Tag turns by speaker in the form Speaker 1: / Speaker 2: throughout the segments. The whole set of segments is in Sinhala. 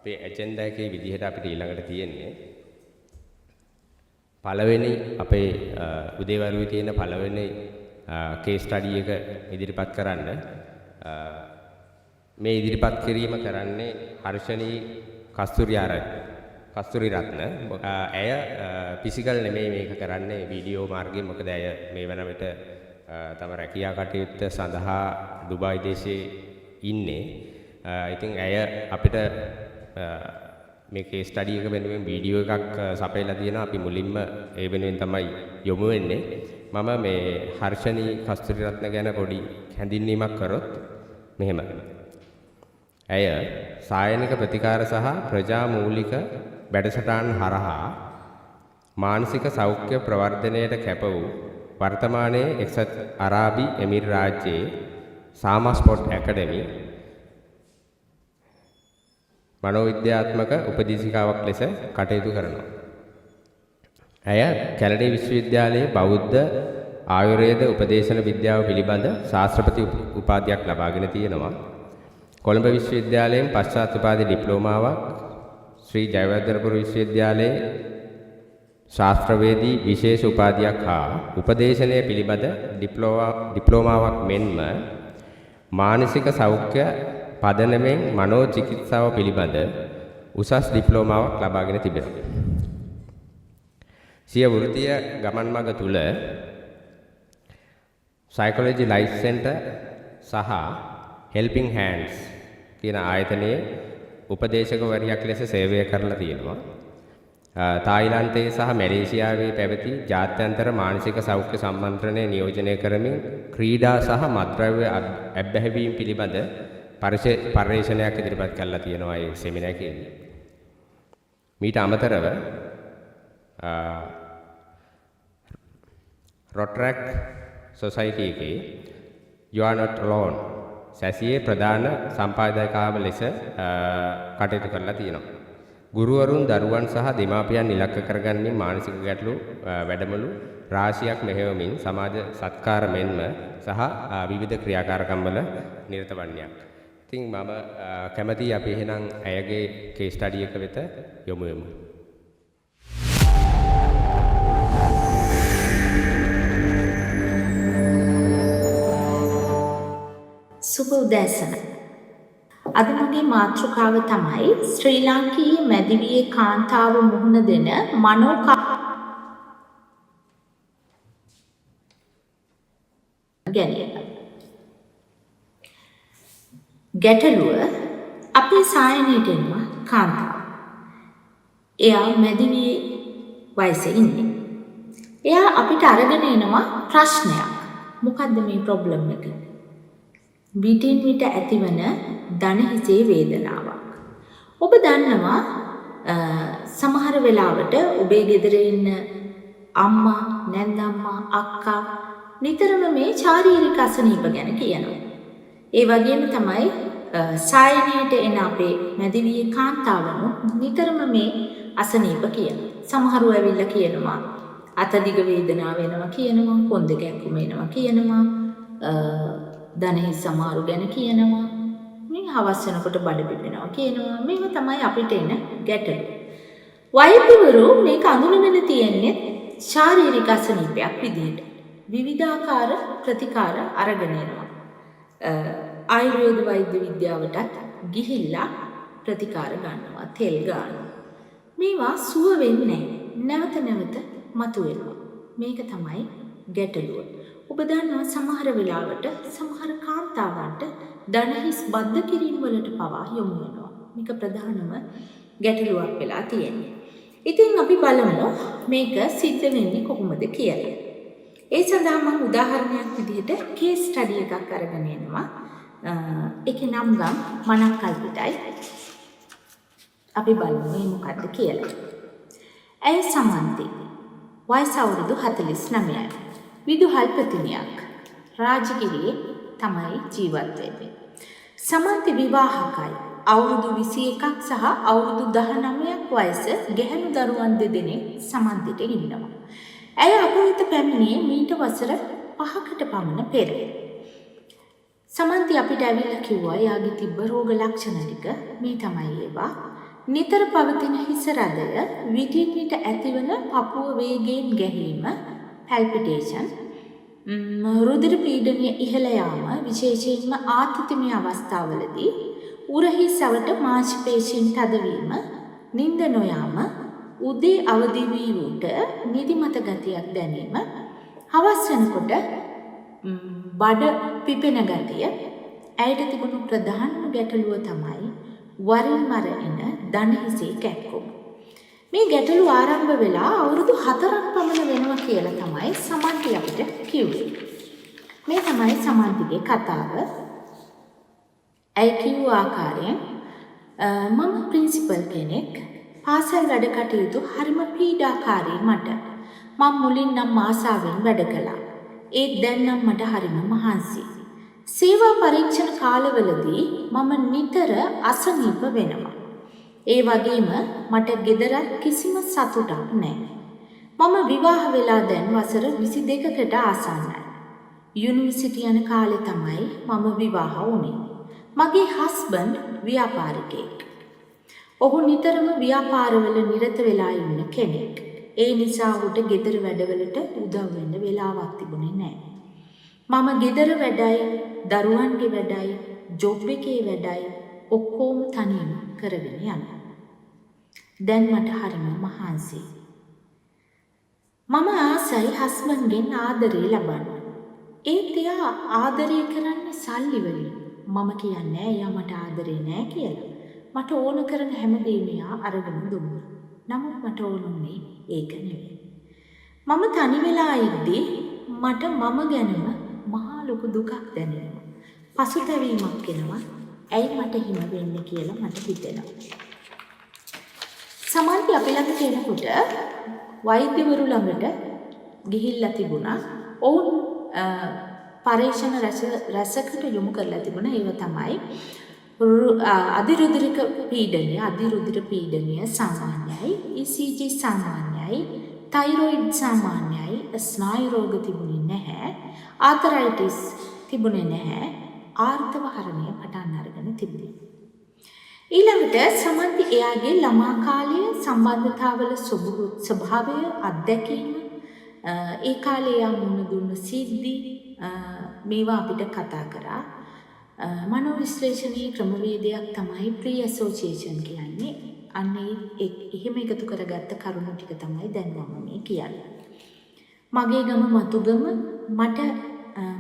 Speaker 1: අපේ ඇජෙන්ඩා එකේ විදිහට අපිට ඊළඟට තියෙන්නේ පළවෙනි අපේ උදේවරුවේ තියෙන පළවෙනි කේස් ස්ටඩි එක ඉදිරිපත් කරන්න මේ ඉදිරිපත් කිරීම කරන්නේ හර්ෂණී කස්තුරි රත්න. ඇය ෆිසිකල් නෙමෙයි මේක කරන්නේ වීඩියෝ මාර්ගයෙන්. මොකද ඇය මේ වන විට තම රැකියා කටයුත්ත සඳහා ඩුබායි දේශයේ ඉන්නේ. ඉතින් ඇය අපිට මේ කේස් ස්ටඩි එක වෙනුවෙන් වීඩියෝ එකක් සපයලා තියෙනවා. අපි මුලින්ම ඒ වෙනුවෙන් තමයි යොමු වෙන්නේ. මම මේ හර්ෂණී කස්තුරි රත්න ගැන පොඩි හැඳින්වීමක් කරොත් මෙහෙම. ඇය සායනික ප්‍රතිකාර සහ ප්‍රජා මූලික වැඩසටහන් හරහා මානසික සෞඛ්‍ය ප්‍රවර්ධනයට කැප වූ වර්තමානයේ එක්සත් අරාබි එමිර් රාජ්‍යයේ සාමා ස්පොට් ඇකඩමි මනෝවිද්‍යාත්මක උපදේශිකාවක් ලෙස කටයුතු කරනවා. ඇය කැලණි විශ්වවිද්‍යාලයේ බෞද්ධ ආයුර්වේද උපදේශන විද්‍යාව පිළිබඳ ශාස්ත්‍රපති උපාධියක් ලබාගෙන තියෙනවා. කොළඹ විශ්වවිද්‍යාලයෙන් පශ්චාත් උපාධි ඩිප්ලෝමාවක්, ශ්‍රී ජයවර්ධනපුර විශ්වවිද්‍යාලයේ ශාස්ත්‍රවේදී විශේෂ උපාධියක් හා උපදේශනය පිළිබඳ ඩිප්ලෝමාවක් මෙන්ම මානසික සෞඛ්‍ය පදනමෙන් මනෝ චිකිත්සාව පිළිබඳ උසස් ඩිප්ලෝමාවක් ලබාගෙන තිබෙනවා. සිය වෘත්තීය ගමන් මඟ තුල සයිකොලොජි ලයිෆ් සෙන්ටර් සහ හෙල්පින් හෑන්ඩ්ස් කියන ආයතනයේ උපදේශකවරියක් ලෙස සේවය කරලා තියෙනවා. තායිලන්තයේ සහ මැලේසියාවේ පැවති ජාත්‍යන්තර මානසික සෞඛ්‍ය සම්මන්ත්‍රණය නියෝජනය කරමින් ක්‍රීඩා සහ මත්ද්‍රව්‍ය අත්බැහැවීම් පිළිබඳ පර්යේෂණයක් ඉදිරිපත් කරලා තියෙනවා මේ සෙමිනාර් එකේදී. මීට අමතරව රොටරැක්ට් සොසයිටි එකේ You are not alone සැසියේ ප්‍රධාන සම්පාදකයාව ලෙස කටයුතු කරලා තියෙනවා. ගුරුවරුන් දරුවන් සහ දෙමාපියන් ඉලක්ක කරගන්නේ මානසික ගැටලු වැඩමුළු රාශියක් මෙහෙයවමින් සමාජ සත්කාර මෙන්ම සහ විවිධ ක්‍රියාකාරකම් වල නිරත වන්නේයක්. ඉතින් මම කැමතියි අපි එහෙනම් ඇයගේ කේස් ස්ටඩි එක වෙත යොමු වෙමු.
Speaker 2: සුබ උදෑසන. අද මගේ මාතෘකාව තමයි ශ්‍රී ලාංකීය මැදිවියේ කාන්තාව මුහුණ දෙන ගැටලුව අපේ සායනයට එනවා කාන්තාව. එයා මැදිවියේ වයසේ ඉන්නේ. එයා අපිට අරගෙන එනවා ප්‍රශ්නයක්. මොකද්ද මේ ප්‍රොබ්ලම් එක? විටින් විට ඇතිවන දණහිසේ වේදනාවක්. ඔබ දන්නවා සමහර වෙලාවට ඔබේ ගෙදර ඉන්න අම්මා, නැන්දම්මා, අක්කා නිතරම මේ ශාරීරික අසනීප ගැන කියනවා. ඒ වගේම තමයි සායනයට එන අපේ මැදිවියේ කාන්තාවනු නිතරම මේ අසනීප කියනවා. සමහරව ඇවිල්ලා කියනවා අතදිග වේදනාව වෙනවා කියනවා, කොන්ද කැක්කුම එනවා කියනවා, දණහිස් සමහරු ගැන කියනවා, මේ හවස් වෙනකොට බඩ පිපෙනවා කියනවා. මේව තමයි අපිට එන ගැටලු. වෛද්‍යවරු මේක අඳුනගෙන තියෙන්නේ ශාරීරික අසනීපයක් විදිහට. විවිධාකාර ප්‍රතිකාර අරගෙන එනවා. ආයුර්වේද වෛද්‍ය විද්‍යාවටත් ගිහිල්ලා ප්‍රතිකාර ගන්නවා, තෙල් ගන්නවා. මේවා සුව වෙන්නේ නැවත නැවත මතුවෙනවා. මේක තමයි ගැටලුව. ඔබ දන්නවා සමහර වෙලාවට සමහර කාන්තාවන්ට දණහිස් බද්ධ කිරීම වලට පවා යොමු වෙනවා. මේක ප්‍රධානම ගැටලුවක් වෙලා තියෙන්නේ. ඉතින් අපි බලමු මේක සිද්ධ වෙන්නේ කොහොමද කියලා. ඒ සඳහා මම උදාහරණයක් විදිහට කේස් ස්ටඩි එකක් අරගෙන එනවා. ඒකේ නම් ගම් මනක්කල්පිටයි. අපි බලමු මේ මොකද්ද කියලා. ඇය සමන්ති. වයස අවුරුදු 49යි. විදුහල්පතිනියක්. රාජගිරියේ තමයි ජීවත් වෙන්නේ. සමන්ති විවාහකයි. අවුරුදු 21ක් සහ අවුරුදු 19ක් වයස ගැහැණු දරුවන් දෙදෙනෙක් සමන්තිට ඉන්නවා. ඇය අප වෙත පැමිණියේ මීට වසර 5කට පමණ පෙර. සමන්ති අපිට ඇවිල්ලා කිව්වා එයාගේ තිබ්බ රෝග ලක්ෂණ ටික මේ තමයි ඒවා. නිතර පවතින හිස රදය, විටින් විට ඇතිවන පපුව වේගයෙන් ගැහිම palpitation, රුධිර පීඩනය ඉහළ යාම, විශේෂයෙන්ම ආතතිමය අවස්ථාවලදී උරහිසවට මාංශපේශීන් තදවීම, නිින්ද නොයාම, උදේ අවදි වී උට නිදිමත ගතියක් දැනීම, හවස් වෙනකොට බඩ පිපෙන ගතිය. ඇයට තිබුණු ප්‍රධානම ගැටලුව තමයි වරින් මර එන දණ හිසේ කැක්කුම. මේ ගැටලුව ආරම්භ වෙලා අවුරුදු 4ක් පමණ වෙනවා කියලා තමයි සමන්ති අපිට කිව්වේ. මේ තමයි සමන්තිගේ කතාව. ඇය කිව්ව ආකාරයෙන් මම ප්‍රින්සිපල් කෙනෙක්. පාසල් වැඩ කටයුතු හරිම පීඩාකාරී මට. මම මුලින් නම් ආසාවෙන් වැඩ කළා. ඒත් දැන් නම් මට හරිම මහන්සි. සේවා පරීක්ෂණ කාලවලදී මම නිතර අසනීප වෙනවා. ඒ වගේම මට ගෙදරත් කිසිම සතුටක් නැහැ. මම විවාහ වෙලා දැන් වසර 22කට ආසන්නයි. යුනිවර්සිටි යන කාලේ තමයි මම විවාහ වුණේ. මගේ හස්බන්ඩ් ව්‍යාපාරිකයෙක්. ඔහු නිතරම ව්‍යාපාරවල නිරත වෙලා ඉන්න කෙනෙක්. ඒ නිසා ඔහුට ගෙදර වැඩවලට උදව් වෙන්න වෙලාවක් තිබුණේ නැහැ. මම ගෙදර වැඩයි, දරුවන්ගේ වැඩයි, ජොබ් එකේ වැඩයි ඔක්කොම තනියම කරගෙන යනවා. දැන් මට හරිම මහන්සියි. මම ආසයි හස්බන්ඩ්ගෙන් ආදරේ ලබන්න. ඒත් එයා ආදරේ කරන්නේ සල්ලි වලින්. මම කියන්නේ එයා මට ආදරේ නෑ කියලා. මට ඕන කරන හැමදේම එයා අරගෙන දුන්නා. නමුත් මට ඕනුනේ ඒක නෙවෙයි. මම තනි වෙලා ඉද්දී මට මම ගැනම මහා ලොකු දුකක් දැනෙනවා. පසුතැවීමක් එනවා. ඇයි මට හිම වෙන්නේ කියලා මට හිතෙනවා. සමන්ති අපි ළඟට එනකොට වෛද්‍යවරු ළඟට ගිහිල්ලා තිබුණා. ඔවුන් පරීක්ෂණ රසකට යොමු කරලා තිබුණා. ඒව තමයි අධිරුධිර පීඩනය සාමාන්‍යයි, ECG සාමාන්‍යයි, තයිරොයිඩ් සාමාන්‍යයි, ස්නායු රෝග තිබුණේ නැහැ, ආතරයිටිස් තිබුණේ නැහැ, ආර්තව හරණය පටන් අරගෙන තිබුණේ. ඊළඟට සමන්ති එයාගේ ළමා කාලයේ සම්බන්ධතාවල ස්වභාවය අත්දැකීම, ඒ කාලේ යා මුණ දුන්න සිද්ධි මේවා අපිට කතා කරා. මනෝවිශ්ලේෂණීය ක්‍රමවේදයක් තමයි ප්‍රී ඇසෝසියේෂන් කියන්නේ. අන්න එහෙම එකතු කරගත්ත කරුණු ටික තමයි දැන් මම මේ කියන්නේ. මගේ ගම මතුගම.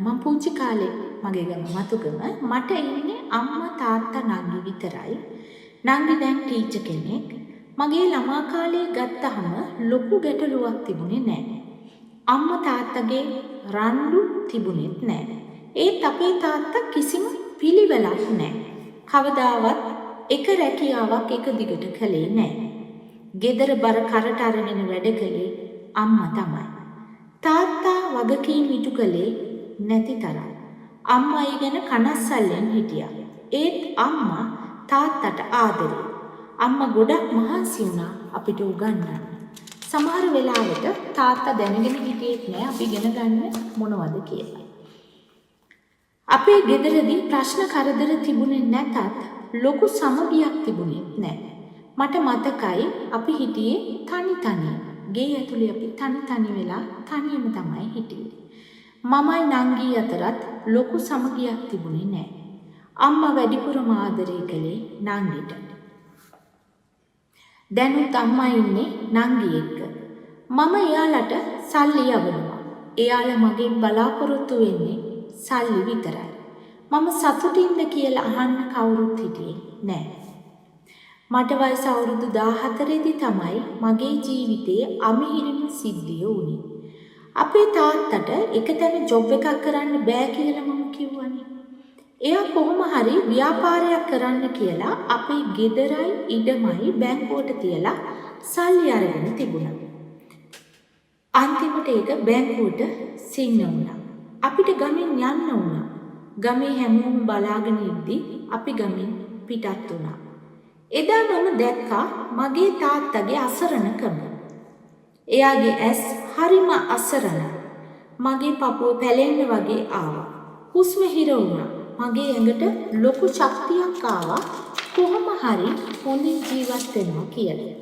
Speaker 2: මම පුංචි කාලේ මගේ ගම මතුගම. මට ඉන්නේ අම්මා තාත්තා නංගි විතරයි. නංගි දැන් ටීචර් කෙනෙක්. මගේ ළමා කාලේ ගත්තහම ලොකු ගැටලුවක් තිබුණේ නැහැ. අම්මා තාත්තගේ රණ්ඩු තිබුණෙත් නැහැ. ඒත් අපේ තාත්තා කිසිම පිළිවෙලක් නැහැ. කවදාවත් එක රැකියාවක් එක දිගට කළේ නැහැ. ගෙදර බර කරට අරගෙන වැඩ කළේ අම්මා තමයි. තාත්තා වගකීම් ඉටු කළේ නැති තරම්. අම්මා ඒ ගැන කනස්සල්ලෙන් හිටියා. ඒත් අම්මා තාත්තට ආදරේ. අම්මා ගොඩක් මහන්සි වුණා අපිට උගන්වන්න. සමහර වෙලාවට තාත්තා දැනගෙන හිටියෙත් නෑ අපි ඉගෙන ගන්න මොනවද කියලා. අපේ ගෙදරදී ප්‍රශ්න කරදර තිබුණේ නැතත් ලොකු සමගියක් තිබුණෙත් නෑ. මට මතකයි අපි හිටියේ තනි. ගේ ඇතුලේ අපි තනි වෙලා තනියම තමයි හිටියේ. මමයි නංගි අතරත් ලොකු සමගියක් තිබුණේ නෑ. අම්මා වැඩිපුරම ආදරේ කළේ නංගිට. දැනුත් අම්මා ඉන්නේ නංගි එක්ක. මම එයාලට සල්ලි යවනවා. එයාලා මගෙන් බලාපොරොත්තු වෙන්නේ සල්ලි විතරයි. මම සතුටින්ද කියලා අහන්න කවුරුත් හිටියේ නෑ. මට වයස අවුරුදු 14 තමයි මගේ ජීවිතයේ අමිහිරිම සිද්ධිය වුණේ. අපේ තාත්තට එකතැන ජොබ් එකක් කරන්න බෑ කියලා මම කිව්වනේ. එයා කොහොම හරි ව්‍යාපාරයක් කරන්න කියලා අපේ ගෙදරයි ඉඩමයි බැංකුවට තියලා සල්ලි අරගෙන තිබුණා. අන්තිමට ඒක බැංකුවට සින්න වුණා. අපිට ගමෙන් යන්න වුණා. ගමේ හැමෝම බලාගෙන ඉද්දි අපි ගමෙන් පිටත් වුණා. එදා මම දැක්කා මගේ තාත්තගේ අසරණකම. එයාගේ ඇස් හරිම අසරණ. මගේ පපුව පැලෙන්න වගේ ආවා. හුස්ම හිර වුණා. මගේ ඇඟට ලොකු ශක්තියක් ආවා. කොහොම හරි හොඳින් ජීවත් වෙනවා කියලා.